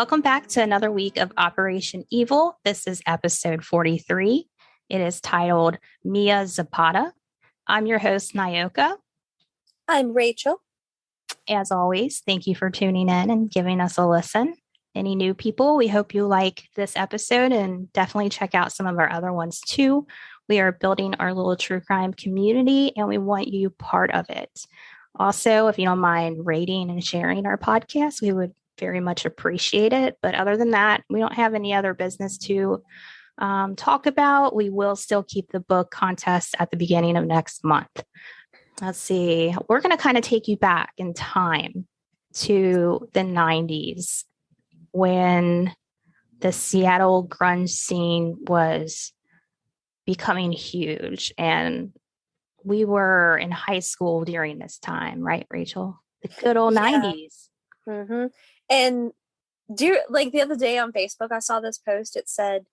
Welcome back to another week of Operation Evil. This is episode 43. It is titled Mia Zapata. I'm your host, Nyoka. I'm Rachel. As always, thank you for tuning in and giving us a listen. Any new people, we hope you like this episode and definitely check out some of our other ones too. We are building our little true crime community and we want you part of it. Also, if you don't mind rating and sharing our podcast, we would very much appreciate it. But other than that, we don't have any other business to talk about. We will still keep the book contest at the beginning of next month. Let's see. We're going to kind of take you back in time to the 90s when the Seattle grunge scene was becoming huge. And we were in high school during this time, right, Rachel? The good old 90s. Mm-hmm. And the other day on Facebook, I saw this post. It said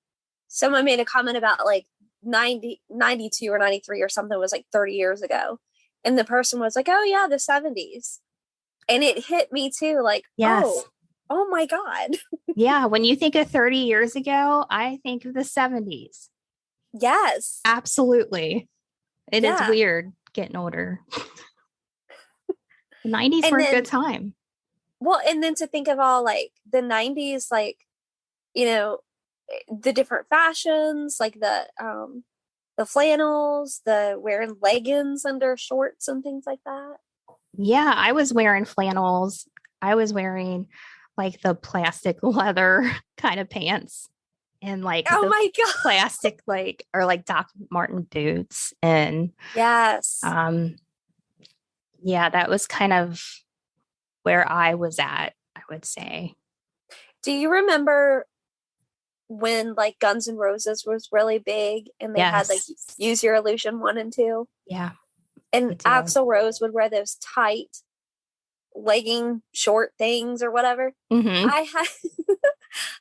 someone made a comment about like 92 or 93 or something was like 30 years ago. And the person was like, oh yeah, the 70s. And it hit me too. Like, yes. Oh my God. Yeah. When you think of 30 years ago, I think of the 70s. Yes. Absolutely. It is weird getting older. The 90s were a good time. Well, and then to think of all like the 90s, like, you know, the different fashions, like the flannels, the wearing leggings under shorts and things like that. Yeah, I was wearing flannels. I was wearing like the plastic leather kind of pants and like my God, plastic or Doc Marten boots. And yes. Yeah, that was kind of where I was at, I would say. Do you remember when like Guns N' Roses was really big and they had like Use Your Illusion 1 and 2? Yeah. And Axl Rose would wear those tight legging short things or whatever. Mm-hmm.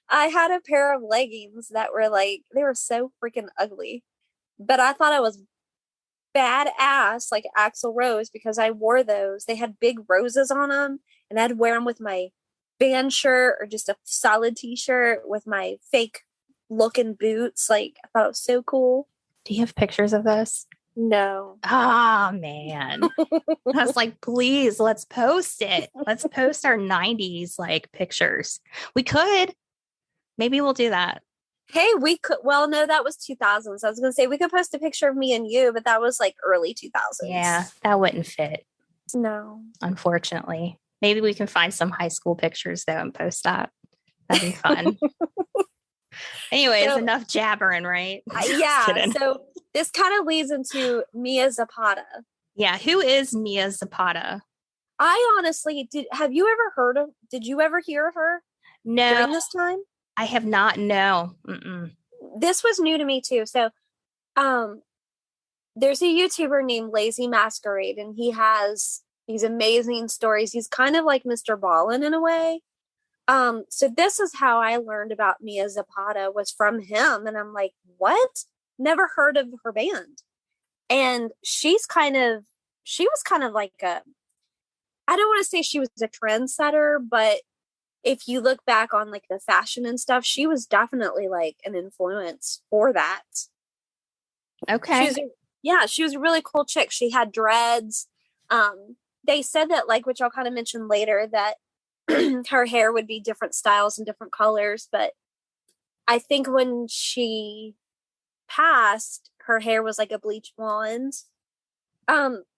I had a pair of leggings that were like, they were so freaking ugly, but I thought I was badass like Axl Rose because I wore those. They had big roses on them and I'd wear them with my band shirt or just a solid t-shirt with my fake looking boots. Like, I thought it was so cool. Do you have pictures of this? No. Oh man. I was like, please, let's post it. Let's post our 90s like pictures. We could. Maybe we'll do that. Hey, we could. Well, no, that was 2000s. I was going to say we could post a picture of me and you, but that was like early 2000s. Yeah, that wouldn't fit. No. Unfortunately. Maybe we can find some high school pictures though and post that. That'd be fun. Anyways, enough jabbering, right? Yeah. So this kind of leads into Mia Zapata. Yeah. Who is Mia Zapata? I honestly did you ever hear of her? No. During this time? I have not. No. Mm-mm. This was new to me too. So, there's a YouTuber named Lazy Masquerade, and he has these amazing stories. He's kind of like Mr. Ballin in a way. So this is how I learned about Mia Zapata was from him. And I'm like, what? Never heard of her band. And she was kind of like I don't want to say she was a trendsetter, but if you look back on like the fashion and stuff, she was definitely like an influence for that. Okay. She was a really cool chick. She had dreads. They said that, like, which I'll kind of mention later, that her hair would be different styles and different colors. But I think when she passed, her hair was like a bleach blonde.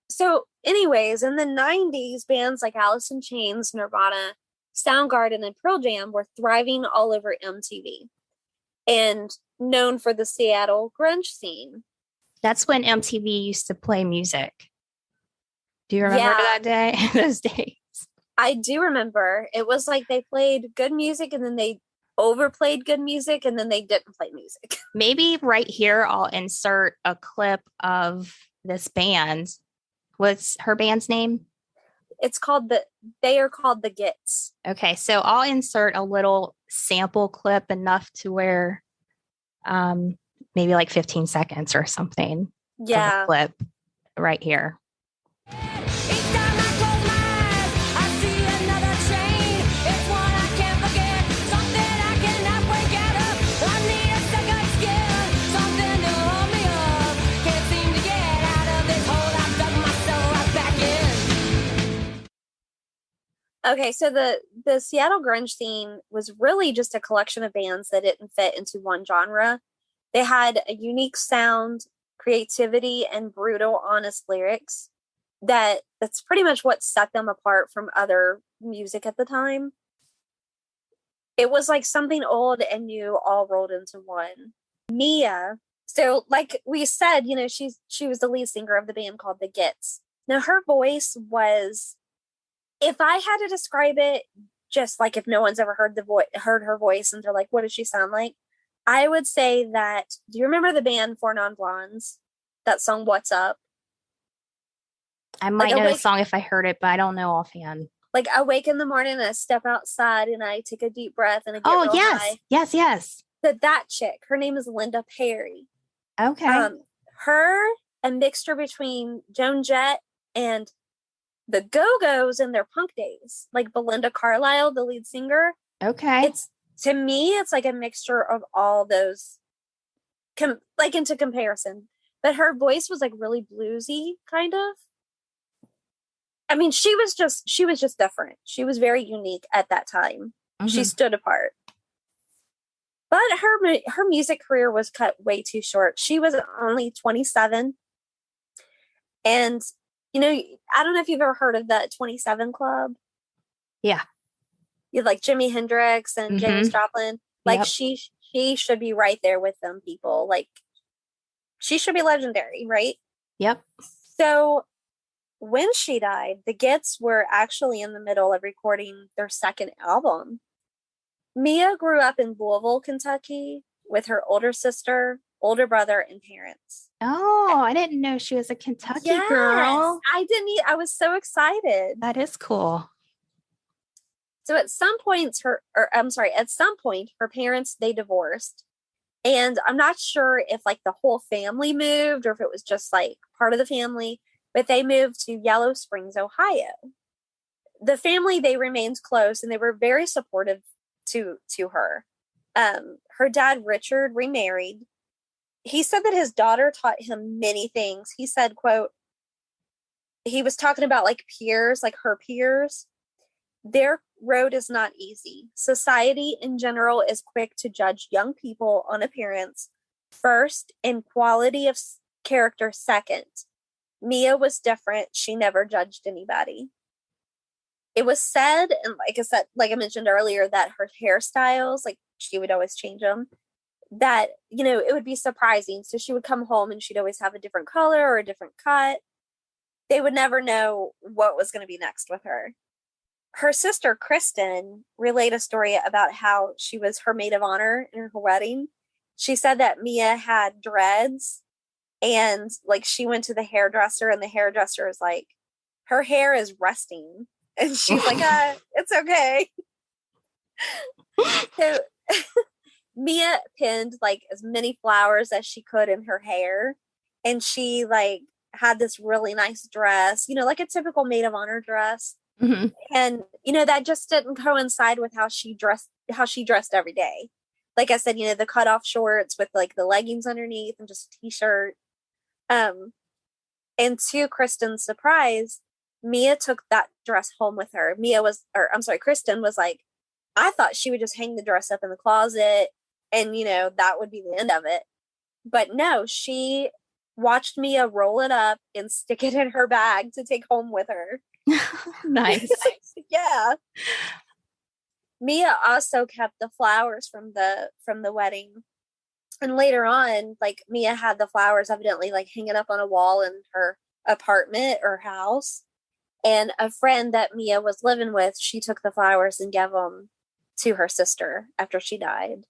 So anyways, in the 90s, bands like Alice in Chains, Nirvana, Soundgarden, and Pearl Jam were thriving all over MTV and known for the Seattle grunge scene. That's when MTV used to play music. Do you remember that day? Those days? I do remember. It was like they played good music and then they overplayed good music and then they didn't play music. Maybe right here I'll insert a clip of this band. What's her band's name? They are called the Gits. Okay, so I'll insert a little sample clip enough to where maybe like 15 seconds or something. Yeah. Clip right here. Okay, so the Seattle grunge scene was really just a collection of bands that didn't fit into one genre. They had a unique sound, creativity, and brutal, honest lyrics that's pretty much what set them apart from other music at the time. It was like something old and new all rolled into one. Mia, so like we said, she was the lead singer of the band called the Gits. Now her voice was, if I had to describe it, just like if no one's ever heard her voice and they're like, what does she sound like? I would say that, do you remember the band Four Non Blondes? That song What's Up? I might know the song if I heard it, but I don't know offhand. Like I wake in the morning and I step outside and I take a deep breath and I get real high. Yes. That chick, her name is Linda Perry. Okay. Her, a mixture between Joan Jett and the Go-Go's in their punk days, like Belinda Carlisle, the lead singer. Okay. To me, it's like a mixture of all those, like into comparison. But her voice was like really bluesy, kind of. I mean, she was just different. She was very unique at that time. Mm-hmm. She stood apart. But her music career was cut way too short. She was only 27. And, I don't know if you've ever heard of the 27 Club. Yeah. You like Jimi Hendrix and Janis Joplin. Like, yep. She should be right there with them people. Like, she should be legendary, right? Yep. So when she died, the Gits were actually in the middle of recording their second album. Mia grew up in Louisville, Kentucky, with her older sister, older brother, and parents. Oh, I didn't know she was a Kentucky girl. I didn't. I was so excited. That is cool. So at some point, her parents, they divorced. And I'm not sure if like the whole family moved or if it was just like part of the family, but they moved to Yellow Springs, Ohio. The family, they remained close and they were very supportive to her. Her dad, Richard, remarried. He said that his daughter taught him many things. He said, quote, he was talking about like peers, like her peers. Their road is not easy. Society in general is quick to judge young people on appearance first and quality of character second. Mia was different. She never judged anybody. It was said, and like I mentioned earlier, that her hairstyles, like she would always change them, that, it would be surprising. So she would come home and she'd always have a different color or a different cut. They would never know what was going to be next with her. Her sister, Kristen, relayed a story about how she was her maid of honor in her wedding. She said that Mia had dreads and like she went to the hairdresser and the hairdresser is like, her hair is resting. And she's like, it's okay. So Mia pinned like as many flowers as she could in her hair. And she like had this really nice dress, like a typical maid of honor dress. Mm-hmm. And, that just didn't coincide with how she dressed every day. Like I said, the cutoff shorts with like the leggings underneath and just a t-shirt. And to Kristen's surprise, Mia took that dress home with her. Kristen was like, I thought she would just hang the dress up in the closet and, that would be the end of it. But no, she watched Mia roll it up and stick it in her bag to take home with her. Nice. Yeah. Mia also kept the flowers from the wedding. And later on, like Mia had the flowers evidently like hanging up on a wall in her apartment or house. And a friend that Mia was living with, she took the flowers and gave them to her sister after she died.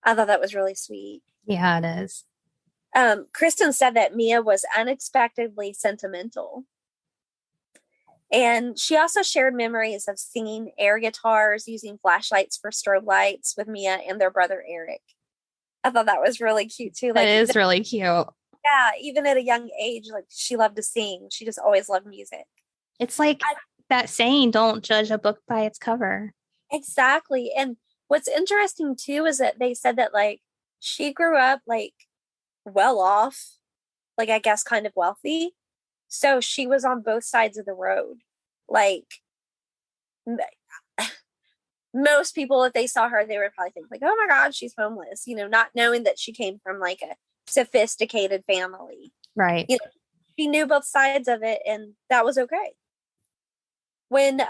I thought that was really sweet. Yeah, it is. Kristen said that Mia was unexpectedly sentimental. And she also shared memories of singing air guitars, using flashlights for strobe lights with Mia and their brother Eric. I thought that was really cute too. Like, it is really cute. Yeah, even at a young age, like she loved to sing. She just always loved music. It's like that saying, don't judge a book by its cover. Exactly. And what's interesting too is that they said that like she grew up like well off, like I guess kind of wealthy. So she was on both sides of the road. Like most people, if they saw her, they would probably think like, oh my God, she's homeless, not knowing that she came from like a sophisticated family. Right. She knew both sides of it, and that was okay. When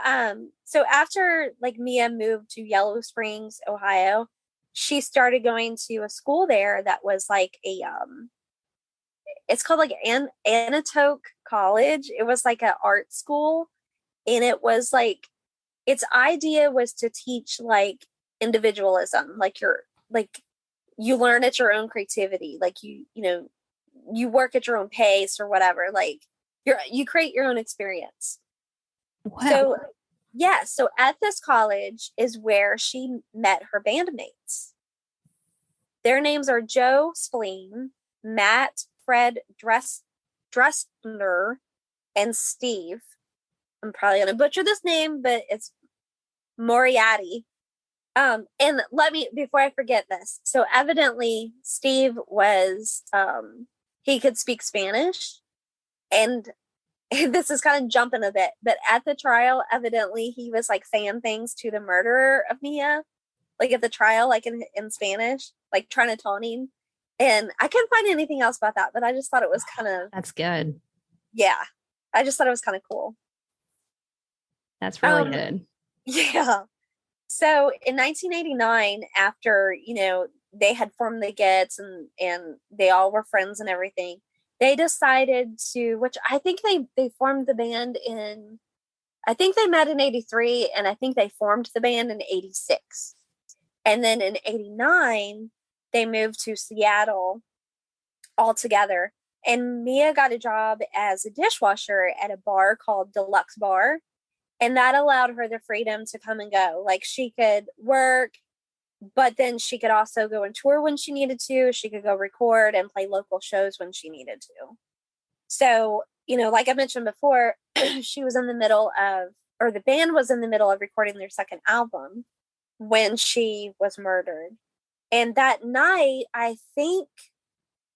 so after like Mia moved to Yellow Springs, Ohio, she started going to a school there that was like a it's called like Anatoke College. It was like an art school, and it was like its idea was to teach like individualism, like you learn at your own creativity, like you work at your own pace or whatever, like you create your own experience. Wow. So yeah, so at this college is where she met her bandmates. Their names are Joe Spleen, Matt Fred Dressler, and Steve. I'm probably going to butcher this name, but it's Moriarty. And before I forget this, so evidently Steve was, he could speak Spanish, and this is kind of jumping a bit, but at the trial, evidently he was like saying things to the murderer of Mia, like at the trial, like in Spanish, like trying to taunt him. And I couldn't find anything else about that, but I just thought it was kind of, that's good. Yeah. I just thought it was kind of cool. That's really good. Yeah. So in 1989, after, they had formed the Gits and they all were friends and everything, they decided to, which I think they formed the band I think they met in 83, and I think they formed the band in 86. And then in 89, they moved to Seattle all together. And Mia got a job as a dishwasher at a bar called Deluxe Bar. And that allowed her the freedom to come and go. Like she could work, but then she could also go and tour when she needed to. She could go record and play local shows when she needed to. So, like I mentioned before, she was in the middle of, or the band was in the middle of recording their second album when she was murdered. And that night, I think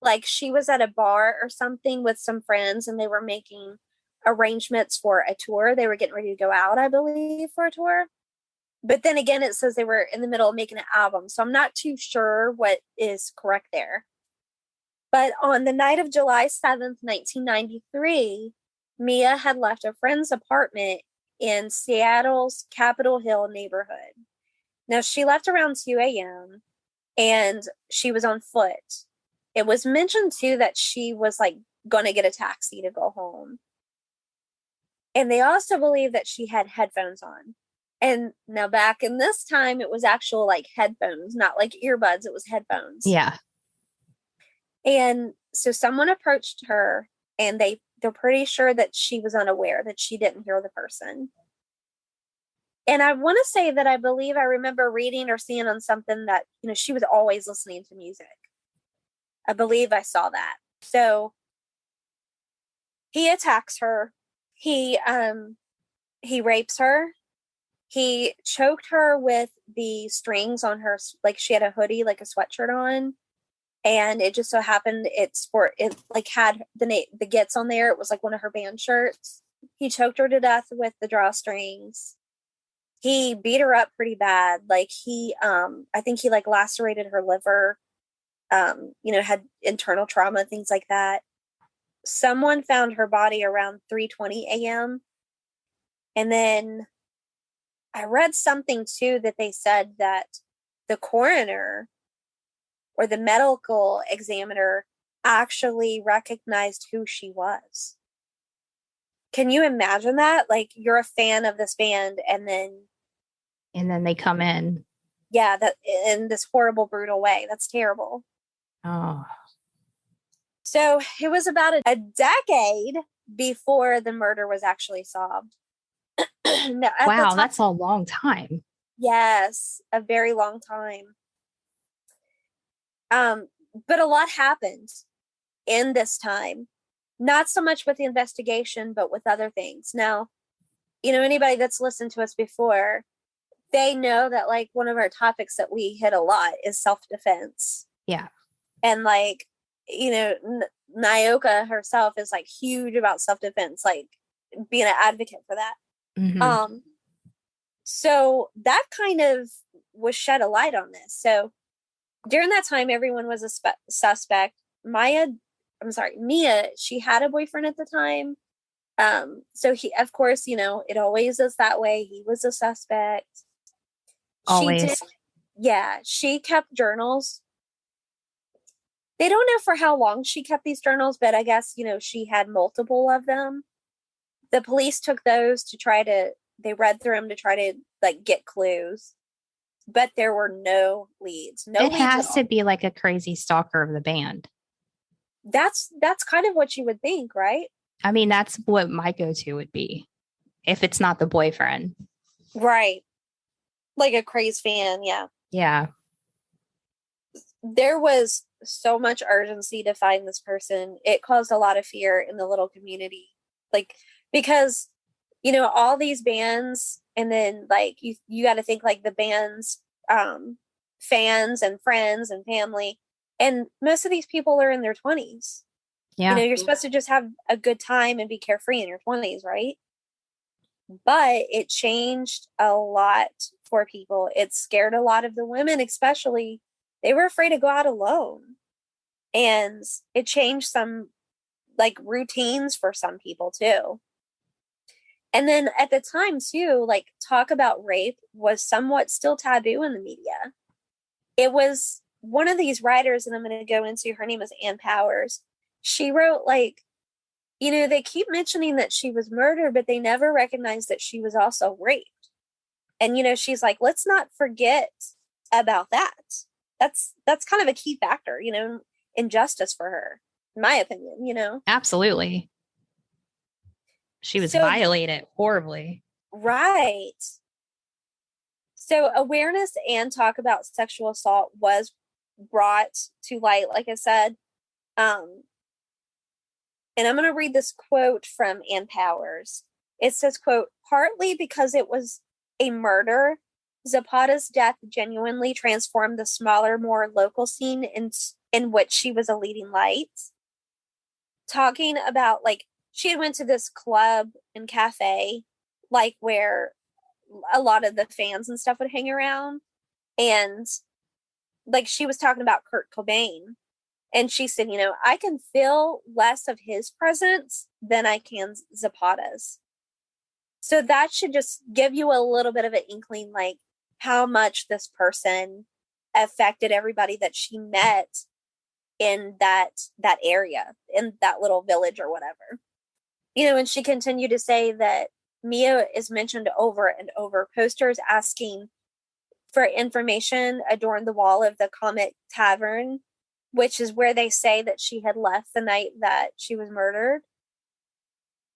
like she was at a bar or something with some friends, and they were making arrangements for a tour. They were getting ready to go out, I believe, for a tour. But then again, it says they were in the middle of making an album. So I'm not too sure what is correct there. But on the night of July 7th, 1993, Mia had left a friend's apartment in Seattle's Capitol Hill neighborhood. Now, she left around 2 a.m. and she was on foot. It was mentioned, too, that she was like going to get a taxi to go home. And they also believe that she had headphones on. And now back in this time, it was actual like headphones, not like earbuds. It was headphones. Yeah. And so someone approached her, and they're pretty sure that she was unaware, that she didn't hear the person. And I want to say that I believe I remember reading or seeing on something that, she was always listening to music. I believe I saw that. So he attacks her. He rapes her. He choked her with the strings on her, like she had a hoodie, like a sweatshirt on. And it just so happened it like had the Gits on there. It was like one of her band shirts. He choked her to death with the drawstrings. He beat her up pretty bad. Like I think he like lacerated her liver, had internal trauma, things like that. Someone found her body around 3:20 a.m. And then I read something too that they said that the coroner or the medical examiner actually recognized who she was. Can you imagine that? Like you're a fan of this band and then they come in. Yeah, that in this horrible, brutal way. That's terrible. Oh. So it was about a decade before the murder was actually solved. Wow, that's a long time. Yes, a very long time. But a lot happened in this time. Not so much with the investigation, but with other things. Now, anybody that's listened to us before, they know that like one of our topics that we hit a lot is self-defense. Yeah. And like, Nyoka herself is like huge about self-defense, like being an advocate for that. Mm-hmm. So that kind of was shed a light on this. So during that time, everyone was a suspect. Mia, she had a boyfriend at the time. So he, of course, it always is that way. He was a suspect. She did, Always. yeah, she kept journals. They don't know for how long she kept these journals, but I guess, she had multiple of them. The police took those they read through them to try to like get clues, but there were no leads, no It leads at has all. to be like a crazy stalker of the band. That's kind of what you would think, right? I mean, that's what my go-to would be if it's not the boyfriend. Right. Like a crazed fan, yeah. Yeah. There was so much urgency to find this person. It caused a lot of fear in the little community. Like, because, all these bands, and then like you got to think like the band's fans and friends and family. And most of these people are in their 20s. Yeah. You're supposed to just have a good time and be carefree in your 20s, right? But it changed a lot for people. It scared a lot of the women, especially. They were afraid to go out alone. And it changed some like routines for some people too. And then at the time too, like talk about rape was somewhat still taboo in the media. It was one of these writers, and I'm going to go into, her name is Ann Powers. She wrote like, they keep mentioning that she was murdered, but they never recognized that she was also raped. And, she's like, let's not forget about that. That's kind of a key factor, in justice for her, in my opinion. Absolutely. She was So, violated horribly. right. So awareness and talk about sexual assault was brought to light, like I said. And I'm going to read this quote from Ann Powers. It says, quote, partly because it was a murder, Zapata's death genuinely transformed the smaller, more local scene in which she was a leading light. Talking about, like, she had went to this club and cafe, like, where a lot of the fans and stuff would hang around. And, like, she was talking about Kurt Cobain. And she said, I can feel less of his presence than I can Zapata's. So that should just give you a little bit of an inkling, like how much this person affected everybody that she met in that area, in that little village or whatever. And she continued to say that Mia is mentioned over and over. Posters asking for information adorned the wall of the Comet Tavern, which is where they say that she had left the night that she was murdered.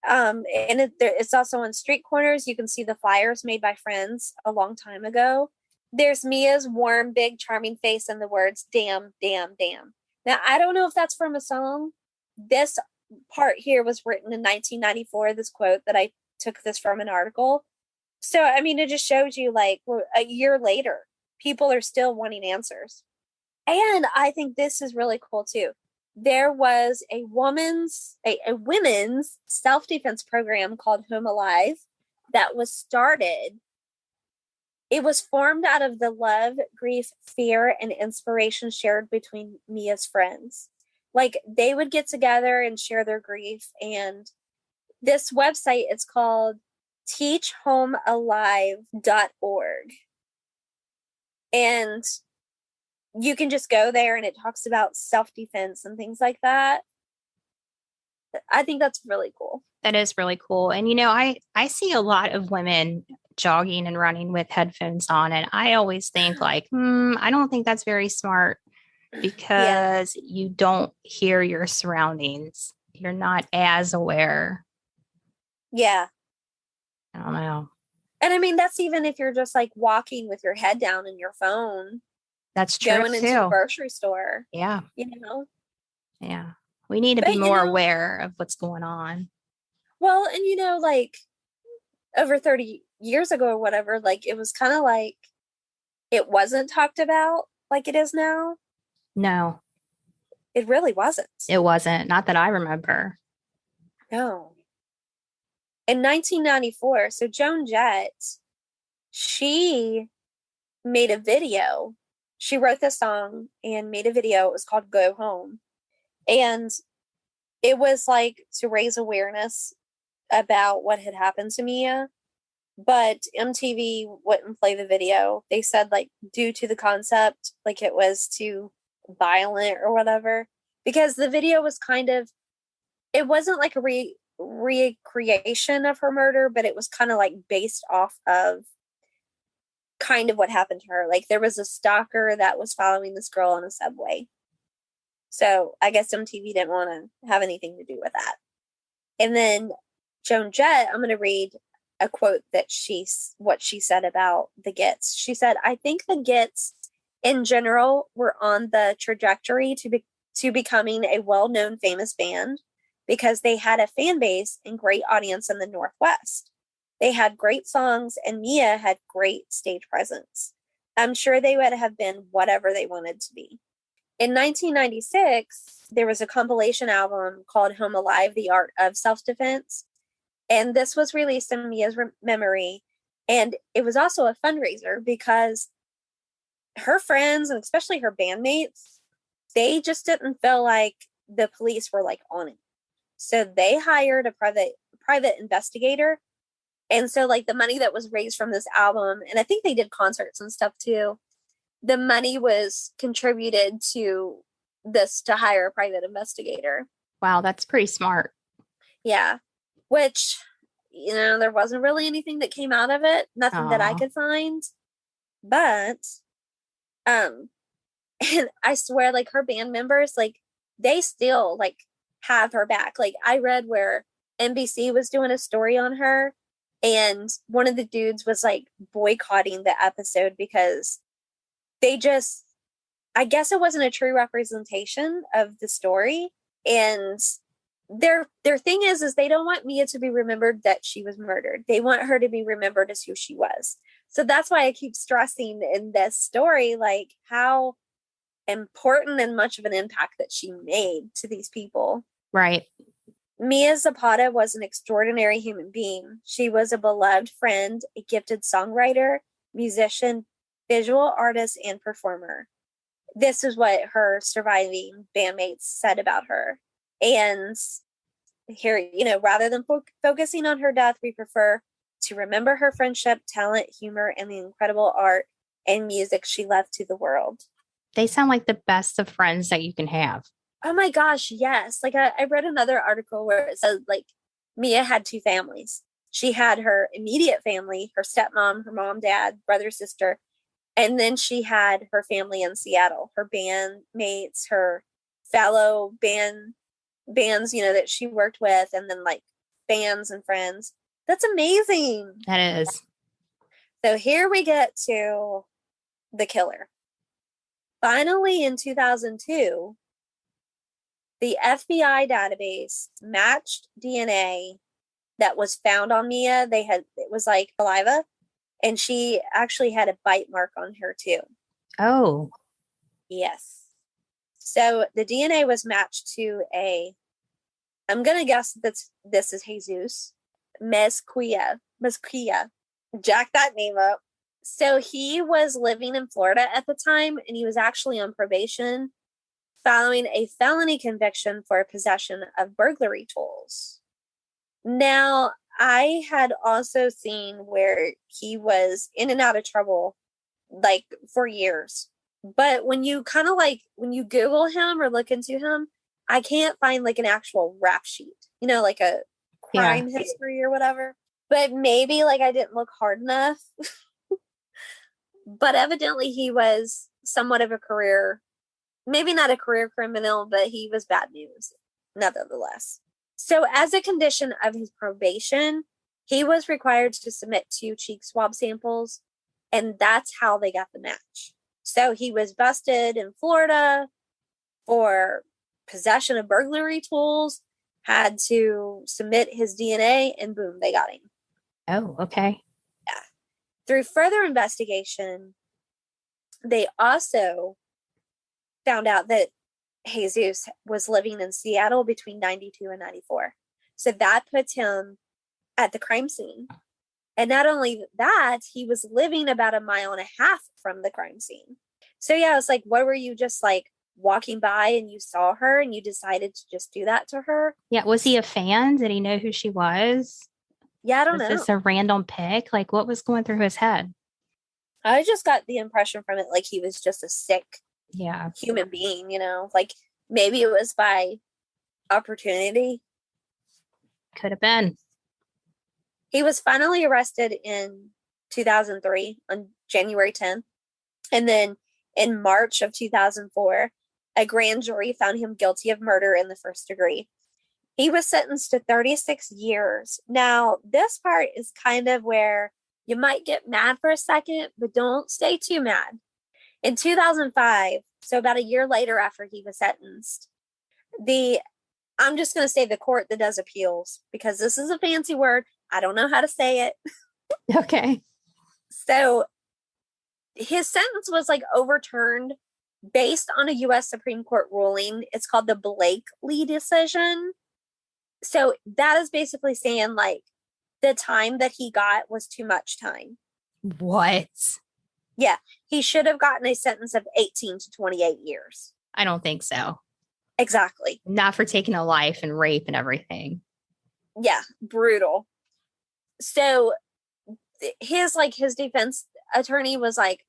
And it's also on street corners. You can see the flyers made by friends a long time ago. There's Mia's warm, big, charming face and the words, damn, damn, damn. Now, I don't know if that's from a song. This part here was written in 1994, this quote that I took this from an article. So, I mean, it just shows you, like, a year later, people are still wanting answers. And I think this is really cool too. There was a women's self-defense program called Home Alive that was started. It was formed out of the love, grief, fear, and inspiration shared between Mia's friends. Like, they would get together and share their grief. And this website, it's called teachhomealive.org. And you can just go there, and it talks about self-defense and things like that. I think that's really cool. That is really cool. And, I see a lot of women jogging and running with headphones on. And I always think like, I don't think that's very smart because you don't hear your surroundings. You're not as aware. Yeah. I don't know. And I mean, that's even if you're just like walking with your head down in your phone. That's true. Going into the grocery store. Yeah. Yeah. We need to be more aware of what's going on. Well, and like over 30 years ago or whatever, like it was kind of like it wasn't talked about like it is now. No. It really wasn't. It wasn't. Not that I remember. No. In 1994, so Joan Jett, she made a video. She wrote this song and made a video. It was called Go Home. And it was like to raise awareness about what had happened to Mia. But MTV wouldn't play the video. They said, like, due to the concept, like it was too violent or whatever. Because the video was kind of, it wasn't like a recreation of her murder, but it was kind of like based off of kind of what happened to her. Like there was a stalker that was following this girl on a subway. So I guess MTV didn't want to have anything to do with that. And then Joan Jett, I'm going to read a quote that what she said about the Gits. She said, "I think the Gits in general were on the trajectory to becoming a well-known famous band because they had a fan base and great audience in the Northwest. They had great songs and Mia had great stage presence. I'm sure they would have been whatever they wanted to be." In 1996, there was a compilation album called Home Alive, The Art of Self-Defense. And this was released in Mia's memory. And it was also a fundraiser because her friends, and especially her bandmates, they just didn't feel like the police were like on it. So they hired a private investigator. And so like the money that was raised from this album, and I think they did concerts and stuff too, the money was contributed to this to hire a private investigator. Wow, that's pretty smart. Yeah. Which, there wasn't really anything that came out of it. Nothing that I could find. But, and I swear, like, her band members, like, they still, like, have her back. Like, I read where NBC was doing a story on her, and one of the dudes was, like, boycotting the episode because they just, I guess it wasn't a true representation of the story. And their thing is they don't want Mia to be remembered that she was murdered. They want her to be remembered as who she was. So that's why I keep stressing in this story, like how important and much of an impact that she made to these people. Right. Mia Zapata was an extraordinary human being. She was a beloved friend, a gifted songwriter, musician, visual artist, and performer. This is what her surviving bandmates said about her. And here, rather than focusing on her death, we prefer to remember her friendship, talent, humor, and the incredible art and music she left to the world. They sound like the best of friends that you can have. Oh my gosh, yes. Like I read another article where it said like Mia had two families. She had her immediate family, her stepmom, her mom, dad, brother, sister, and then she had her family in Seattle, her bandmates, her fellow bands, that she worked with, and then like fans and friends. That's amazing. That is. So here we get to the killer. Finally, in 2002, the FBI database matched DNA that was found on Mia. It was like saliva, and she actually had a bite mark on her too. Oh. Yes. So the DNA was matched to I'm going to guess that this is Jesus Mezquia. Jack that name up. So he was living in Florida at the time, and he was actually on probation following a felony conviction for possession of burglary tools. Now, I had also seen where he was in and out of trouble like for years. But when you Google him or look into him, I can't find like an actual rap sheet, like a crime history or whatever. But maybe like I didn't look hard enough. But evidently he was somewhat of a career, maybe not a career criminal, but he was bad news, nevertheless. So as a condition of his probation, he was required to submit 2 cheek swab samples, and that's how they got the match. So he was busted in Florida for possession of burglary tools, had to submit his DNA, and boom, they got him. Oh, okay. Yeah. Through further investigation, they also found out that Jesus was living in Seattle between 92 and 94. So that puts him at the crime scene. And not only that, he was living about 1.5 miles from the crime scene. So yeah, it's like, what were you just like walking by and you saw her and you decided to just do that to her? Yeah. Was he a fan? Did he know who she was? Yeah, I don't Was know. this a random pick? Like, what was going through his head? I just got the impression from it like he was just a sick Yeah. human being, like maybe it was by opportunity. Could have been. He was finally arrested in 2003 on January 10th. And then in March of 2004, a grand jury found him guilty of murder in the first degree. He was sentenced to 36 years. Now, this part is kind of where you might get mad for a second, but don't stay too mad. In 2005, so about a year later after he was sentenced, I'm just going to say the court that does appeals, because this is a fancy word. I don't know how to say it. Okay. So his sentence was like overturned based on a U.S. Supreme Court ruling. It's called the Blakely decision. So that is basically saying like the time that he got was too much time. What? Yeah. He should have gotten a sentence of 18 to 28 years. I don't think so. Exactly. Not for taking a life and rape and everything. Yeah. Brutal. So his defense attorney was like,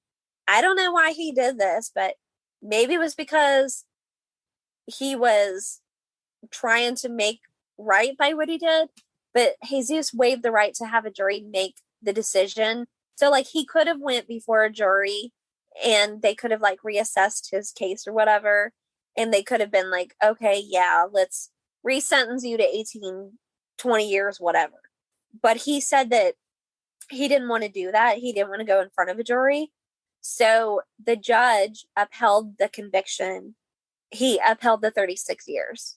I don't know why he did this, but maybe it was because he was trying to make right by what he did. But Jesus waived the right to have a jury make the decision. So like he could have went before a jury and they could have like reassessed his case or whatever. And they could have been like, okay, yeah, let's resentence you to 18, 20 years, whatever. But he said that he didn't want to do that. He didn't want to go in front of a jury. So the judge upheld the conviction. He upheld the 36 years.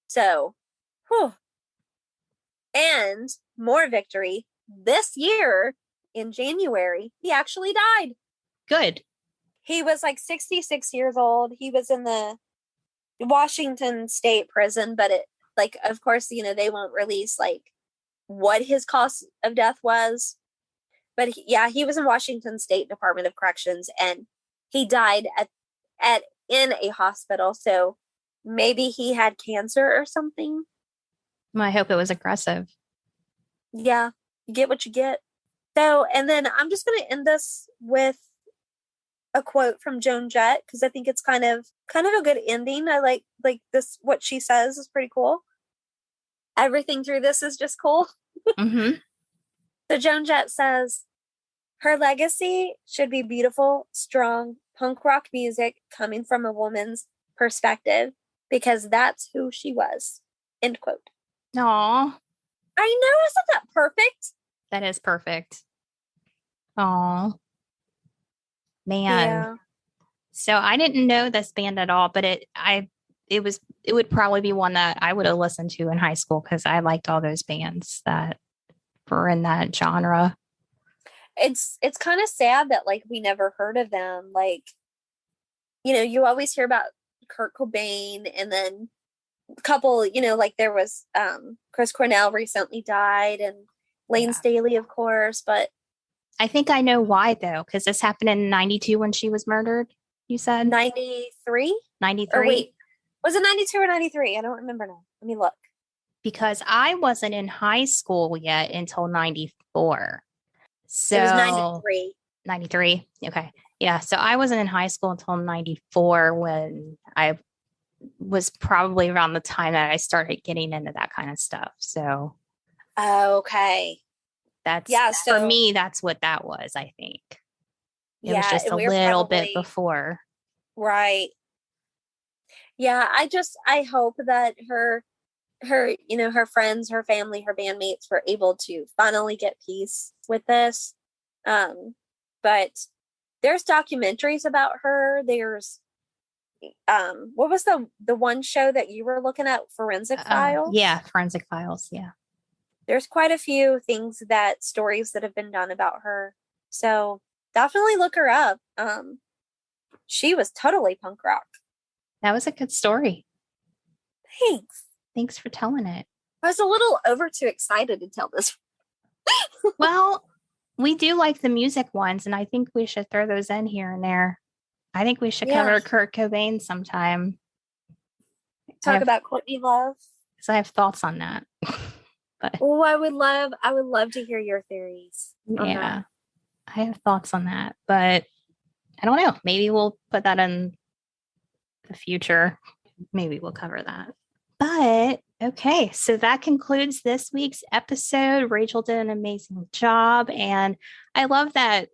So, whew. And more victory. This year in January, he actually died. Good. He was like 66 years old. He was in the Washington State prison, but of course, they won't release like what his cause of death was. But he was in Washington State Department of Corrections, and he died in a hospital. So maybe he had cancer or something. I hope it was aggressive. Yeah, you get what you get. So, and then I'm just going to end this with a quote from Joan Jett, because I think it's kind of a good ending. I like this. What she says is pretty cool. Everything through this is just cool. Mm-hmm. So Joan Jett says, her legacy should be beautiful, strong, punk rock music coming from a woman's perspective, because that's who she was. End quote. Aw. I know, isn't that perfect? That is perfect. Aw. Man. Yeah. So I didn't know this band at all, but it would probably be one that I would have listened to in high school, because I liked all those bands that were in that genre. It's kind of sad that like we never heard of them. Like, you always hear about Kurt Cobain, and then a couple, like there was Chris Cornell recently died, and Lane Staley, of course. But I think I know why, though, because this happened in 92 when she was murdered, you said? 93? 93? Or wait, was it 92 or 93? I don't remember now. Let me look. Because I wasn't in high school yet until 94. So it was 93. 93. Okay. Yeah. So I wasn't in high school until 94, when I was probably around the time that I started getting into that kind of stuff. So. Okay. For me, that's what that was, I think. It was just a little bit before. Right. Yeah. I hope that her, her friends, her family, her bandmates were able to finally get peace with this. But there's documentaries about her. There's, what was the one show that you were looking at? Forensic Files? Yeah. Forensic Files. Yeah. There's quite a few stories that have been done about her. So definitely look her up. She was totally punk rock. That was a good story. Thanks. Thanks for telling it. I was a little too excited to tell this. Well, we do like the music ones, and I think we should throw those in here and there. I think we should Yeah. cover Kurt Cobain sometime. Talk about Courtney Love. Because I have thoughts on that. But Oh, I would love to hear your theories on that. I have thoughts on that, but I don't know. Maybe we'll put that in the future. Maybe we'll cover that. But okay, so that concludes this week's episode. Rachel did an amazing job. And I love that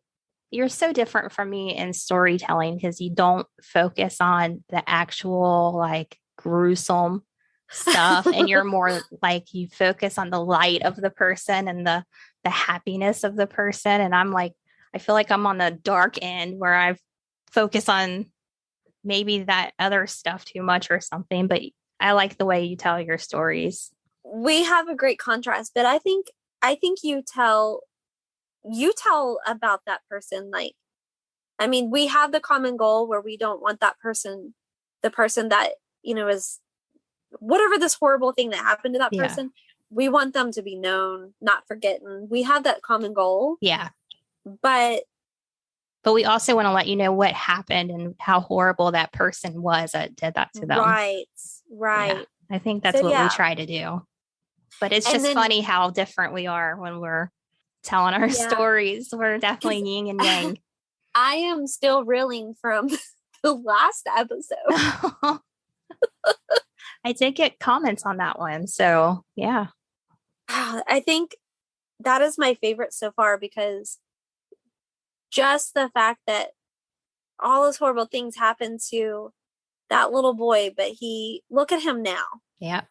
you're so different from me in storytelling because you don't focus on the actual like gruesome stuff and you're more like you focus on the light of the person and the happiness of the person. And I'm like, I feel like I'm on the dark end where I focus on maybe that other stuff too much or something, but I like the way you tell your stories. We have a great contrast, but I think you tell about that person. Like, I mean, we have the common goal where we don't want that person, the person that, is whatever this horrible thing that happened to that person, we want them to be known, not forgotten. We have that common goal. Yeah. But we also want to let you know what happened and how horrible that person was that did that to them. Right. Yeah, I think that's what we try to do. But it's just funny how different we are when we're telling our stories. We're definitely yin and yang. I am still reeling from the last episode. I did get comments on that one. So, yeah. I think that is my favorite so far because just the fact that all those horrible things happened to that little boy, but look at him now. Yeah.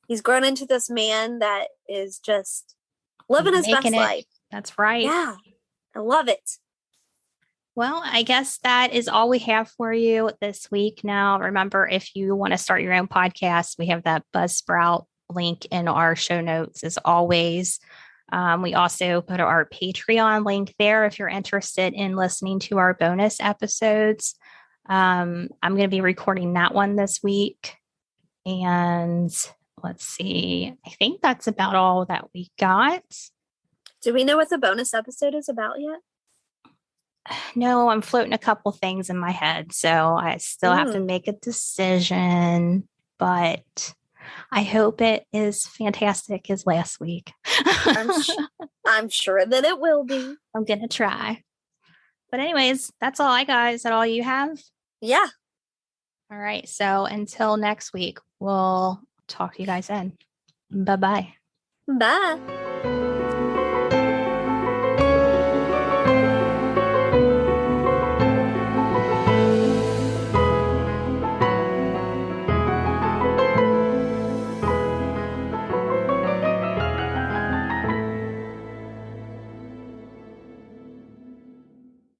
He's grown into this man that is just living his best life. That's right. Yeah. I love it. Well, I guess that is all we have for you this week. Now, remember, if you want to start your own podcast, we have that Buzzsprout link in our show notes as always. We also put our Patreon link there if you're interested in listening to our bonus episodes. I'm going to be recording that one this week. And let's see. I think that's about all that we got. Do we know what the bonus episode is about yet? No, I'm floating a couple things in my head. So I still have to make a decision. But I hope it is fantastic as last week. I'm sure that it will be. I'm going to try. But anyways, that's all I got. Is that all you have? Yeah. All right. So until next week, we'll talk to you guys then. Bye-bye. Bye.